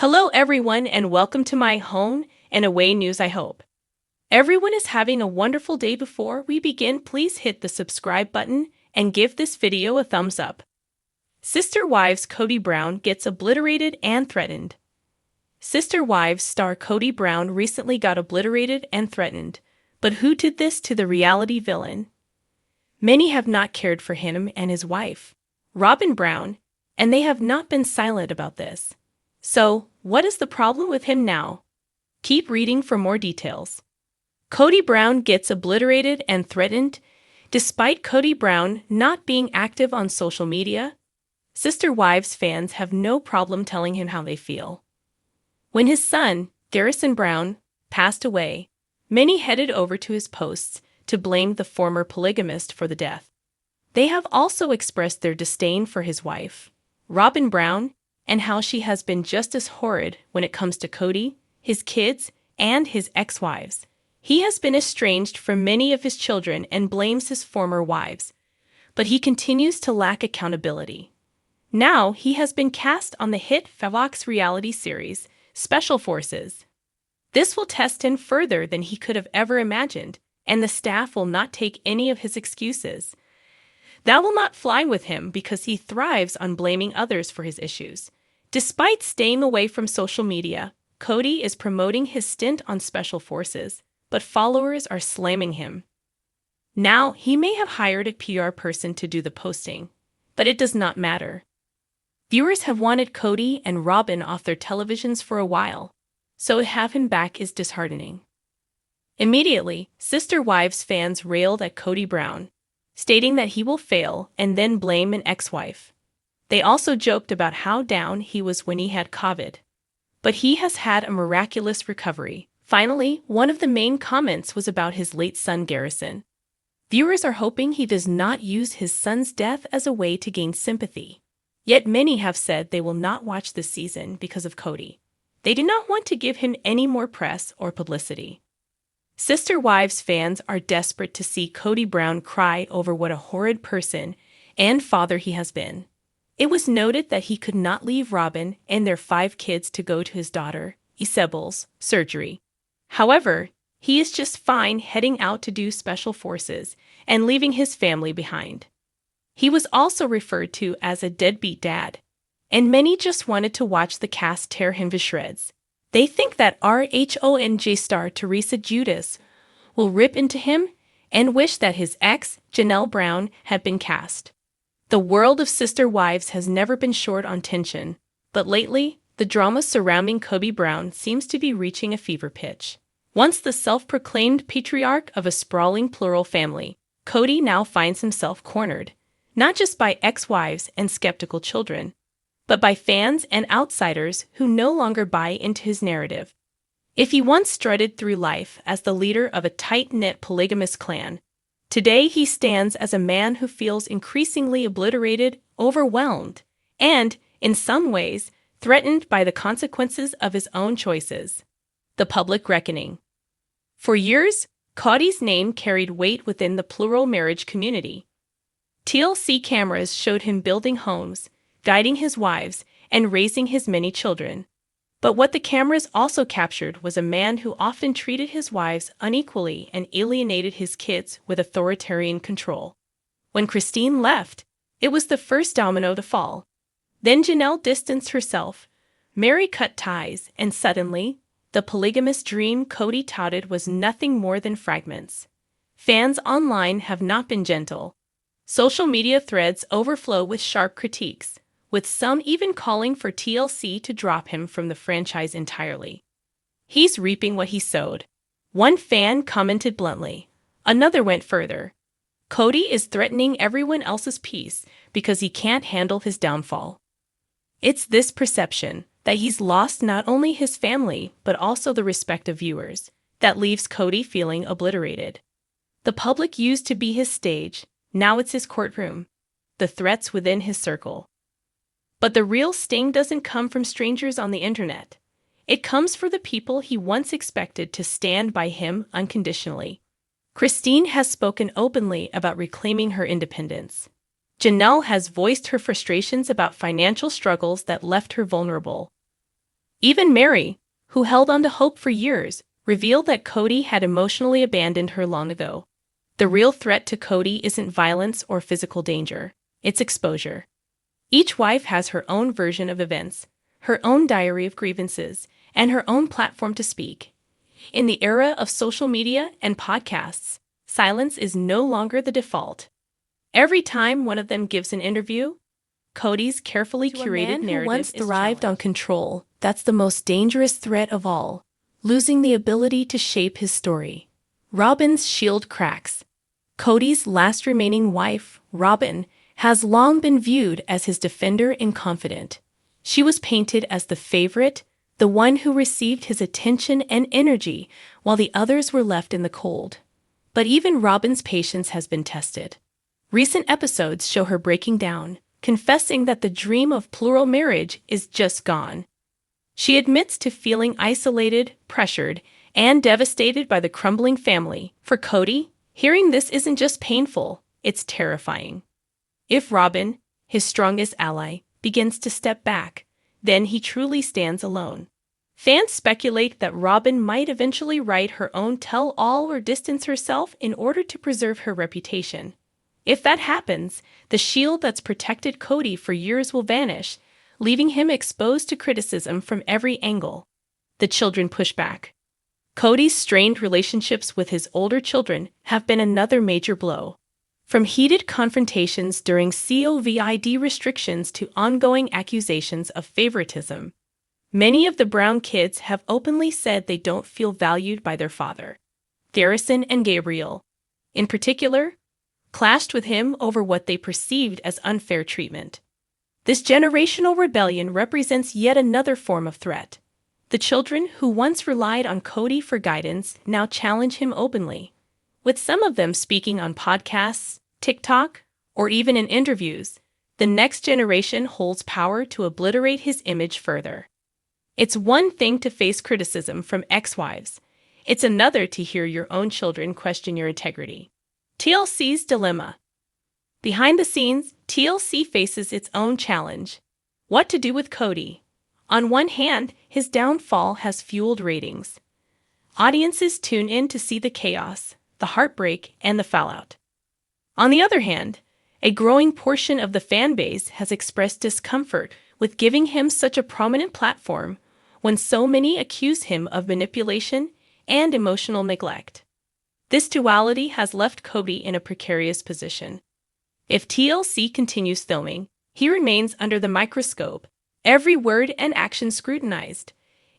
Hello, everyone, and welcome to my home and away news. I hope everyone is having a wonderful day. Before we begin, please hit the subscribe button and give this video a thumbs up. Sister Wives Kody Brown gets obliterated and threatened. Sister Wives star Kody Brown recently got obliterated and threatened. But who did this to the reality villain? Many have not cared for him and his wife, Robin Brown, and they have not been silent about this. So, what is the problem with him now? Keep reading for more details. Kody Brown gets obliterated and threatened. Despite Kody Brown not being active on social media, Sister Wives fans have no problem telling him how they feel. When his son, Garrison Brown, passed away, many headed over to his posts to blame the former polygamist for the death. They have also expressed their disdain for his wife, Robin Brown, and how she has been just as horrid when it comes to Kody, his kids, and his ex-wives. He has been estranged from many of his children and blames his former wives, but he continues to lack accountability. Now he has been cast on the hit Fox reality series, Special Forces. This will test him further than he could have ever imagined, and the staff will not take any of his excuses. That will not fly with him because he thrives on blaming others for his issues. Despite staying away from social media, Kody is promoting his stint on Special Forces, but followers are slamming him. Now, he may have hired a PR person to do the posting, but it does not matter. Viewers have wanted Kody and Robin off their televisions for a while, so to have him back is disheartening. Immediately, Sister Wives fans railed at Kody Brown, stating that he will fail and then blame an ex-wife. They also joked about how down he was when he had COVID. But he has had a miraculous recovery. Finally, one of the main comments was about his late son Garrison. Viewers are hoping he does not use his son's death as a way to gain sympathy. Yet many have said they will not watch this season because of Kody. They do not want to give him any more press or publicity. Sister Wives fans are desperate to see Kody Brown cry over what a horrid person and father he has been. It was noted that he could not leave Robin and their 5 kids to go to his daughter, Isabel's, surgery. However, he is just fine heading out to do Special Forces and leaving his family behind. He was also referred to as a deadbeat dad, and many just wanted to watch the cast tear him to shreds. They think that RHONJ star Teresa Judas will rip into him and wish that his ex, Janelle Brown, had been cast. The world of Sister Wives has never been short on tension, but lately, the drama surrounding Kody Brown seems to be reaching a fever pitch. Once the self-proclaimed patriarch of a sprawling plural family, Kody now finds himself cornered, not just by ex-wives and skeptical children, but by fans and outsiders who no longer buy into his narrative. If he once strutted through life as the leader of a tight-knit polygamous clan, today he stands as a man who feels increasingly obliterated, overwhelmed, and, in some ways, threatened by the consequences of his own choices. The public reckoning. For years, Kody's name carried weight within the plural marriage community. TLC cameras showed him building homes, guiding his wives, and raising his many children. But what the cameras also captured was a man who often treated his wives unequally and alienated his kids with authoritarian control. When Christine left, it was the first domino to fall. Then Janelle distanced herself, Mary cut ties, and suddenly, the polygamous dream Kody touted was nothing more than fragments. Fans online have not been gentle. Social media threads overflow with sharp critiques, with some even calling for TLC to drop him from the franchise entirely. He's reaping what he sowed. One fan commented bluntly. Another went further. Kody is threatening everyone else's peace because he can't handle his downfall. It's this perception that he's lost not only his family but also the respect of viewers that leaves Kody feeling obliterated. The public used to be his stage, now it's his courtroom. The threats within his circle. But the real sting doesn't come from strangers on the internet. It comes from the people he once expected to stand by him unconditionally. Christine has spoken openly about reclaiming her independence. Janelle has voiced her frustrations about financial struggles that left her vulnerable. Even Mary, who held on to hope for years, revealed that Kody had emotionally abandoned her long ago. The real threat to Kody isn't violence or physical danger, it's exposure. Each wife has her own version of events, her own diary of grievances, and her own platform to speak. In the era of social media and podcasts, silence is no longer the default. Every time one of them gives an interview, Kody's carefully curated narrative once thrived on control. That's the most dangerous threat of all, losing the ability to shape his story. Robyn's shield cracks. Kody's last remaining wife, Robyn, has long been viewed as his defender and confidant. She was painted as the favorite, the one who received his attention and energy, while the others were left in the cold. But even Robyn's patience has been tested. Recent episodes show her breaking down, confessing that the dream of plural marriage is just gone. She admits to feeling isolated, pressured, and devastated by the crumbling family. For Kody, hearing this isn't just painful, it's terrifying. If Robyn, his strongest ally, begins to step back, then he truly stands alone. Fans speculate that Robyn might eventually write her own tell-all or distance herself in order to preserve her reputation. If that happens, the shield that's protected Kody for years will vanish, leaving him exposed to criticism from every angle. The children push back. Kody's strained relationships with his older children have been another major blow. From heated confrontations during COVID restrictions to ongoing accusations of favoritism, many of the Brown kids have openly said they don't feel valued by their father. Garrison and Gabriel, in particular, clashed with him over what they perceived as unfair treatment. This generational rebellion represents yet another form of threat. The children who once relied on Kody for guidance now challenge him openly, with some of them speaking on podcasts, TikTok, or even in interviews. The next generation holds power to obliterate his image further. It's one thing to face criticism from ex-wives. It's another to hear your own children question your integrity. TLC's dilemma. Behind the scenes, TLC faces its own challenge. What to do with Kody? On one hand, his downfall has fueled ratings. Audiences tune in to see the chaos, the heartbreak, and the fallout. On the other hand, a growing portion of the fan base has expressed discomfort with giving him such a prominent platform when so many accuse him of manipulation and emotional neglect. This duality has left Kody in a precarious position. If TLC continues filming, he remains under the microscope, every word and action scrutinized.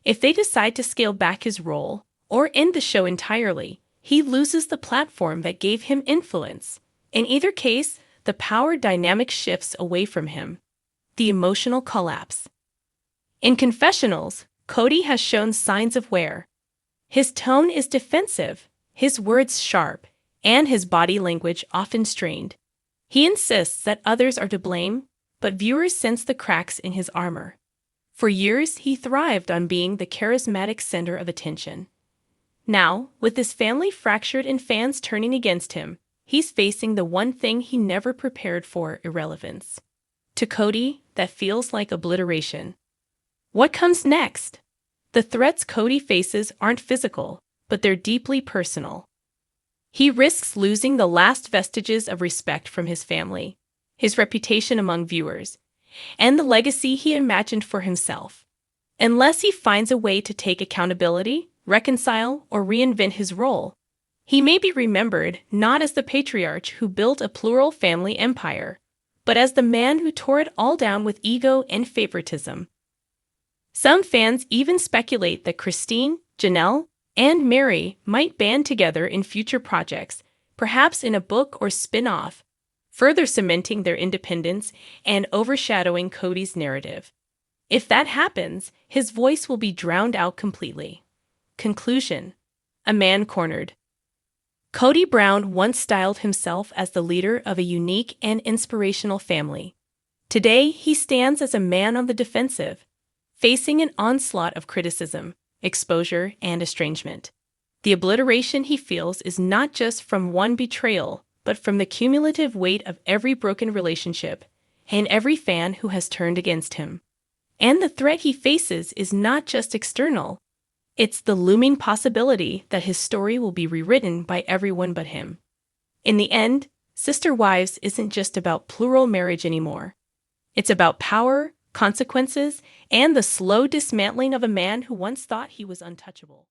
If they decide to scale back his role or end the show entirely, he loses the platform that gave him influence. In either case, the power dynamic shifts away from him. The emotional collapse. In confessionals, Kody has shown signs of wear. His tone is defensive, his words sharp, and his body language often strained. He insists that others are to blame, but viewers sense the cracks in his armor. For years, he thrived on being the charismatic center of attention. Now, with his family fractured and fans turning against him, he's facing the one thing he never prepared for: irrelevance. To Kody, that feels like obliteration. What comes next? The threats Kody faces aren't physical, but they're deeply personal. He risks losing the last vestiges of respect from his family, his reputation among viewers, and the legacy he imagined for himself. Unless he finds a way to take accountability, reconcile, or reinvent his role, he may be remembered not as the patriarch who built a plural family empire, but as the man who tore it all down with ego and favoritism. Some fans even speculate that Christine, Janelle, and Mary might band together in future projects, perhaps in a book or spin-off, further cementing their independence and overshadowing Kody's narrative. If that happens, his voice will be drowned out completely. Conclusion: a man cornered. Kody Brown once styled himself as the leader of a unique and inspirational family. Today, he stands as a man on the defensive, facing an onslaught of criticism, exposure, and estrangement. The obliteration he feels is not just from one betrayal, but from the cumulative weight of every broken relationship and every fan who has turned against him. And the threat he faces is not just external. It's the looming possibility that his story will be rewritten by everyone but him. In the end, Sister Wives isn't just about plural marriage anymore. It's about power, consequences, and the slow dismantling of a man who once thought he was untouchable.